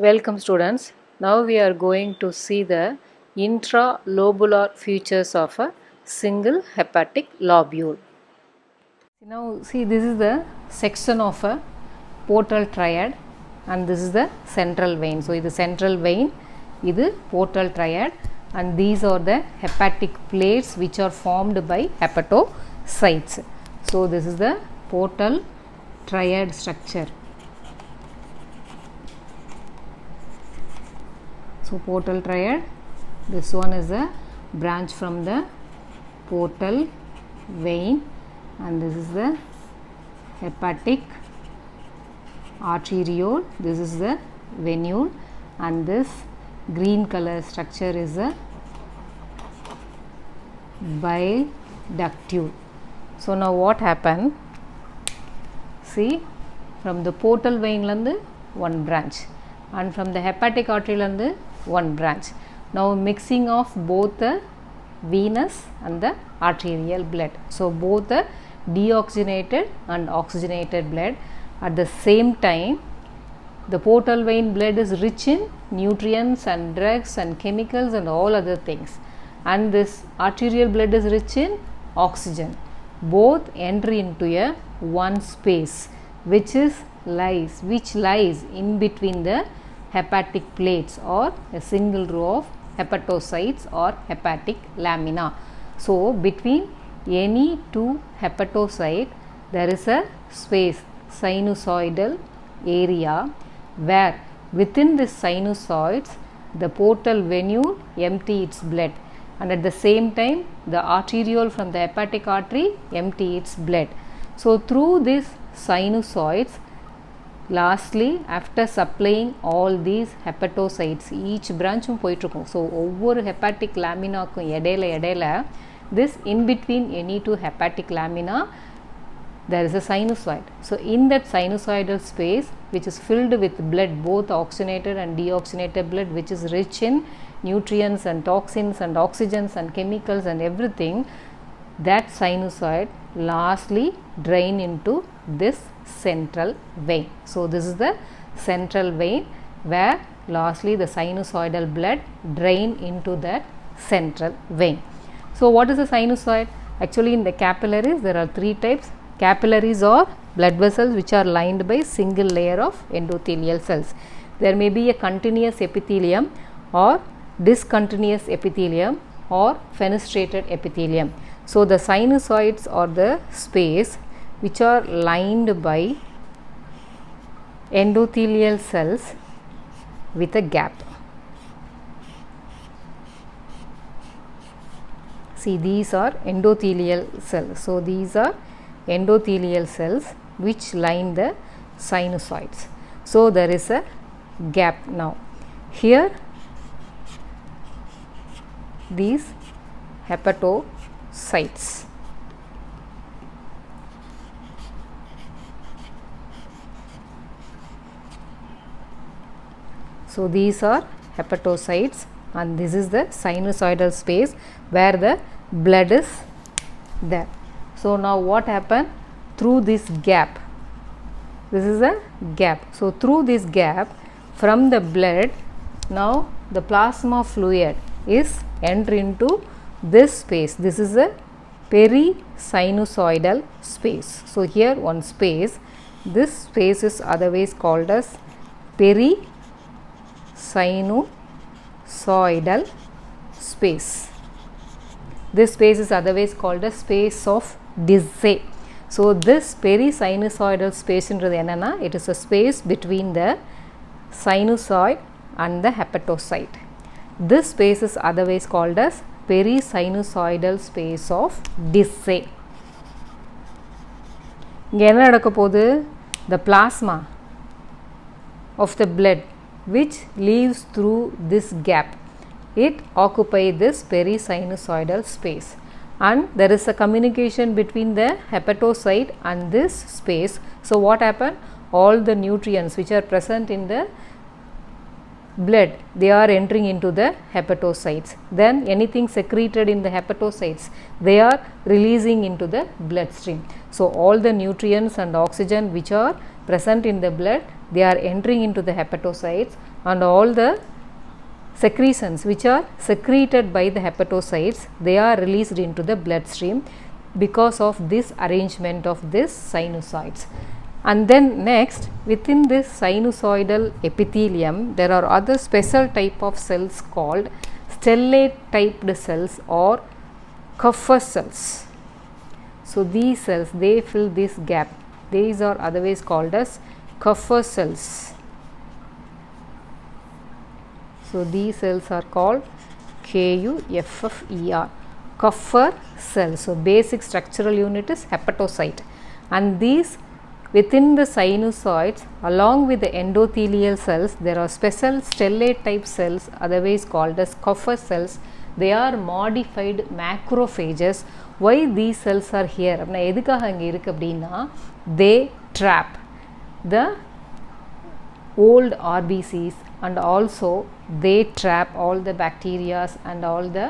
Welcome students. Now we are going to see the intralobular features of a single hepatic lobule. Now see, this is the section of a portal triad and this is the central vein. So, this central vein, this portal triad, and these are the hepatic plates which are formed by hepatocytes. So, this is the portal triad structure. So, portal triad, this one is a branch from the portal vein, and this is the hepatic arteriole, this is the venule, and this green color structure is a bile ductule. So, now what happened? See, from the portal vein lande one branch, and from the hepatic artery lande one branch. Now mixing of both the venous and the arterial blood. So both the deoxygenated and oxygenated blood. At the same time, the portal vein blood is rich in nutrients and drugs and chemicals and all other things, and this arterial blood is rich in oxygen. Both enter into a one space which lies in between the hepatic plates or a single row of hepatocytes or hepatic lamina. So, between any two hepatocyte there is a space, sinusoidal area, where within this sinusoids the portal venule empty its blood, and at the same time the arteriole from the hepatic artery empty its blood. So, through this sinusoids, lastly after supplying all these hepatocytes, each branch போயிட்டுருக்கும். So ஒவ்வொரு hepatic laminaக்கும் இடையில this in between any two hepatic lamina there is a sinusoid. So in that sinusoidal space which is filled with blood, both oxygenated and deoxygenated blood, which is rich in nutrients and toxins and oxygens and chemicals and everything, that sinusoid lastly drain into this central vein. So this is the central vein where lastly the sinusoidal blood drain into that central vein. So what is a sinusoid? Actually in the capillaries there are three types. Capillaries are blood vessels which are lined by single layer of endothelial cells. There may be a continuous epithelium or discontinuous epithelium or fenestrated epithelium. So the sinusoids are the space which are lined by endothelial cells with a gap. See, these are endothelial cells. So these are endothelial cells which line the sinusoids. So there is a gap now. Here these hepatocytes. So these are hepatocytes, and this is the sinusoidal space where the blood is there. So now what happened? Through this gap, this is a gap. So through this gap from the blood, now the plasma fluid is enter into this space. This is a perisinusoidal space. So here one space, this space is otherwise called as perisinusoidal space. This space is otherwise called a space of Dissay. So this perisinusoidal space into the enana, it is a space between the sinusoid and the hepatocyte. This space is otherwise called as perisinusoidal space of Dissay. இங்க என்ன நடக்க போகுது? The plasma of the blood which leaves through this gap, it occupies this perisinusoidal space, and there is a communication between the hepatocyte and this space. So what happened? All the nutrients which are present in the blood, they are entering into the hepatocytes. Then anything secreted in the hepatocytes, they are releasing into the bloodstream. So all the nutrients and oxygen which are present in the blood, they are entering into the hepatocytes, and all the secretions which are secreted by the hepatocytes, they are released into the bloodstream because of this arrangement of this sinusoids. And then next, within this sinusoidal epithelium, there are other special type of cells called stellate typed cells or Kupffer cells. So these cells, they fill this gap. These are otherwise called as Kupffer cells. So these cells are called Kupffer, Kupffer cells. So basic structural unit is hepatocyte, and these within the sinusoids along with the endothelial cells, there are special stellate type cells otherwise called as Kupffer cells. They are modified macrophages. Why these cells are here? They trap the old RBCs, and also they trap all the bacteria and all the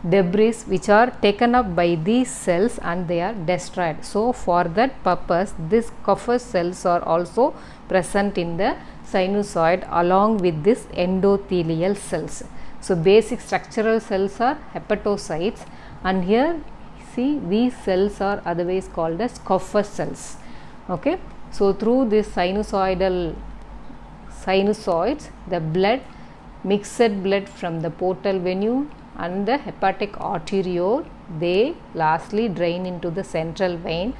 debris which are taken up by these cells and they are destroyed. So for that purpose, these Kupffer cells are also present in the sinusoid along with this endothelial cells. So basic structural cells are hepatocytes, and here see these cells are otherwise called as Kupffer cells. Okay, so through this sinusoids, the blood, mixed blood from the portal vein and the hepatic arteriole, they lastly drain into the central vein.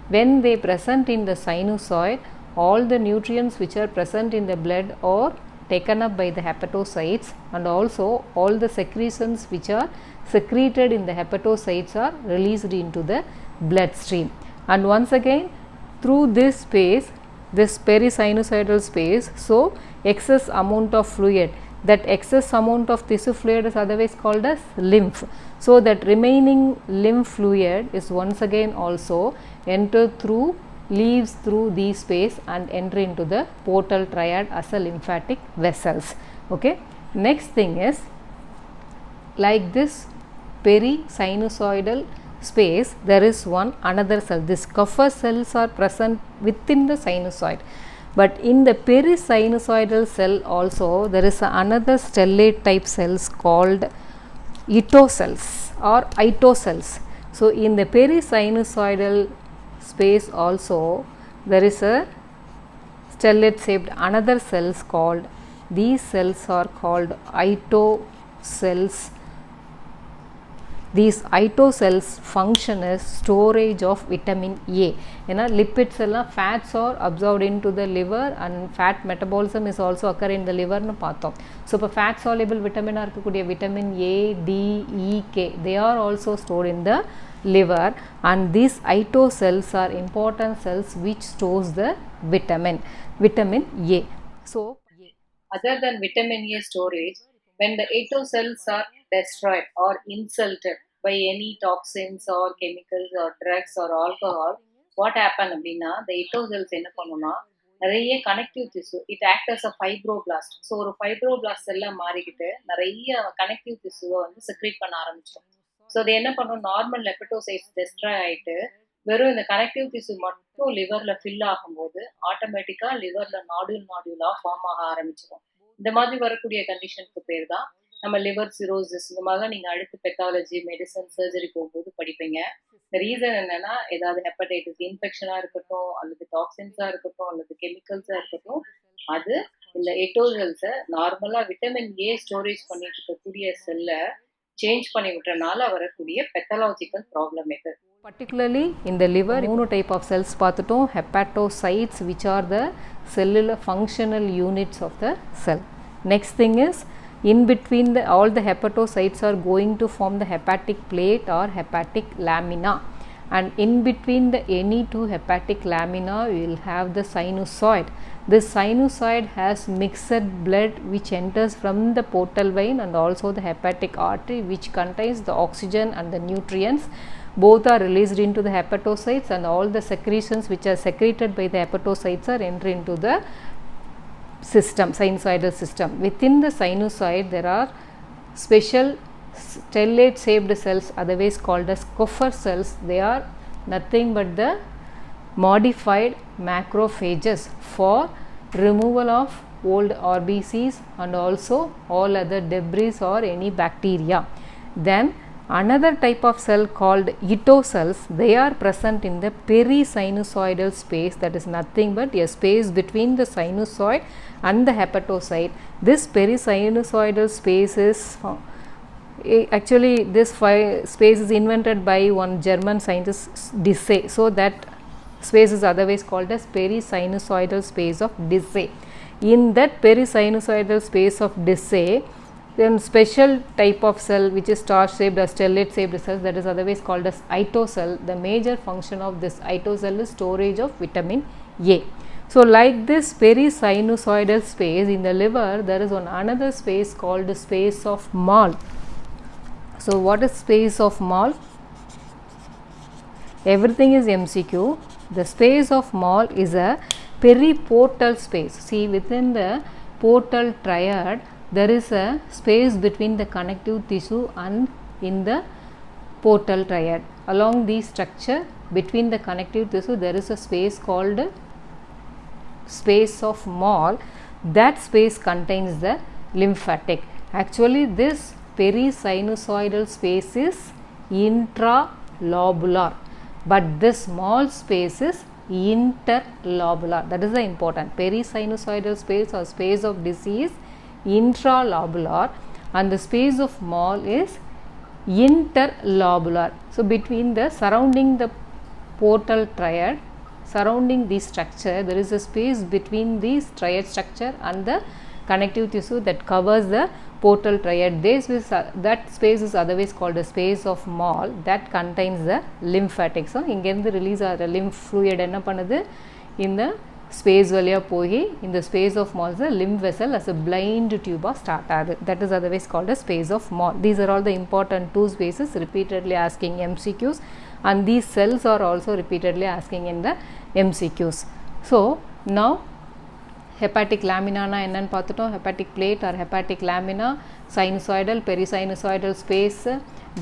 When they present in the sinusoid, all the nutrients which are present in the blood are taken up by the hepatocytes, and also all the secretions which are secreted in the hepatocytes are released into the bloodstream. And once again, through this space, this perisinusoidal space, so excess amount of fluid, that excess amount of tissue fluid is otherwise called as lymph. So that remaining lymph fluid is once again also leaves through these space and enter into the portal triad as a lymphatic vessels. Okay, next thing is, like this perisinusoidal space, there is another cell. This Kupffer cells are present within the sinusoid, but in the perisinusoidal cell also there is another stellate type cells called Ito cells or Ito cells. So in the perisinusoidal space also there is a stellate shaped another cells called, these cells are called Ito cells. These Ito cells function as storage of vitamin A. Lipids and fats are absorbed into the liver, and fat metabolism is also occur in the liver. So fat soluble vitamin vitamin A, D, E, K, they are also stored in the liver, and these Ito cells are important cells which stores the vitamin A. So other than vitamin A storage, when the Ito cells are destroyed or insulted by any toxins or chemicals or drugs or alcohol, what happen அப்படின்னா, the Ito cells என்ன பண்ணும்னா, நிறைய connective tissue, it act as a fibroblast. So ஒரு fibroblast எல்லாம் மாறிக்கிட்டு நிறைய connective டிஷ்யூவை secrete பண்ண ஆரம்பிச்சிடும். ஸோ அது என்ன பண்ணும், நார்மல் லெப்படோசைட்ஸ் டெஸ்ட்ராய் ஆகிட்டு வெறும் இந்த கனெக்டிவ் டிஷ்யூ மட்டும் லிவரில் ஃபில் ஆகும்போது ஆட்டோமேட்டிக்காக லிவரில் நாடியூலாக ஃபார்ம் ஆக ஆரம்பிச்சிடும். இந்த மாதிரி வரக்கூடிய கண்டிஷனுக்கு பேர் தான் நம்ம லிவர் சிரோசிஸ். இந்த மாதிரிலாம் நீங்கள் அடுத்து பெத்தாலஜி, மெடிசன், சர்ஜரி போகும்போது படிப்பீங்க. இந்த ரீசன் என்னன்னா, ஏதாவது ஹெப்படைட்டிஸ் இன்ஃபெக்ஷனாக இருக்கட்டும், அல்லது டாக்ஸின்ஸாக இருக்கட்டும், அல்லது கெமிக்கல்ஸாக இருக்கட்டும், அது இந்த Ito செல்ஸை நார்மலாக விட்டமின் ஏ ஸ்டோரேஜ் பண்ணிட்டு இருக்கக்கூடிய செல்லை சேஞ்ச் பண்ணி விட்டுறனால வரக்கூடிய பெத்தாலஜிக்கல் ப்ராப்ளம் இது. Particularly in the liver, 3 type of cells பார்த்துட்டோம். Hepatocytes, which are the cellular functional units of the cell. Next thing is, in between all the hepatocytes are going to form the hepatic plate or hepatic lamina, and in between any two hepatic lamina you will have the sinusoid. This sinusoid has mixed blood which enters from the portal vein and also the hepatic artery, which contains the oxygen and the nutrients. Both are released into the hepatocytes, and all the secretions which are secreted by the hepatocytes are enter into the system, sinusoidal system. Within the sinusoid there are special stellate shaped cells otherwise called as Kupffer cells. They are nothing but the modified macrophages for removal of old RBCs and also all other debris or any bacteria. Then another type of cell called Ito cells, they are present in the perisinusoidal space, that is nothing but a space between the sinusoid and the hepatocyte. This perisinusoidal space is actually this space is invented by one German scientist Disse, so that space is otherwise called as perisinusoidal space of Disse. In that perisinusoidal space of Disse, then special type of cell which is star shaped or stellate shaped cell, that is otherwise called as Ito cell. The major function of this Ito cell is storage of vitamin A. So like this perisinusoidal space in the liver, there is another space called space of Moll. So what is space of Moll? Everything is MCQ. The space of Moll is a periportal space. See, within the portal triad, there is a space between the connective tissue and in the portal triad. Along the structure between the connective tissue, there is a space called space of Moll. That space contains the lymphatic. Actually, this perisinusoidal space is intralobular, but this small space is interlobular. That is the important. Perisinusoidal space or space of disease intralobular, and the space of Moll is interlobular. So between the surrounding the portal triad, surrounding the structure, there is a space between the triad structure and the connective tissue that covers the portal triad. That space is otherwise called a space of Moll, that contains the lymphatic. So இங்கேருந்து release ஆகிற lymph fluid என்ன பண்ணுது, இந்த space வழியாக போய் இந்த space of Moll is a lymph vessel as a blind tube start ஆகுது. That is otherwise called a space of Moll. These are all the important two spaces repeatedly asking MCQs, and these cells are also repeatedly asking in the MCQs. So now hepatic lamina na என்னன்னு பார்த்துட்டோம். hepatic plate or hepatic lamina, sinusoidal, perisinusoidal space,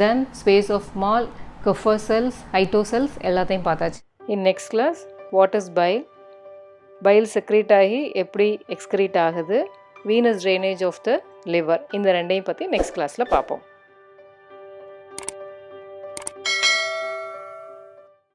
then space of Moll, Kupffer cells, Ito cells எல்லாத்தையும் பார்த்தாச்சு. In next class, what is bile? Bile secrete ஆகி எப்படி excrete ஆகுது, venous drainage of the liver, இந்த ரெண்டையும் பற்றி next classல பார்ப்போம்.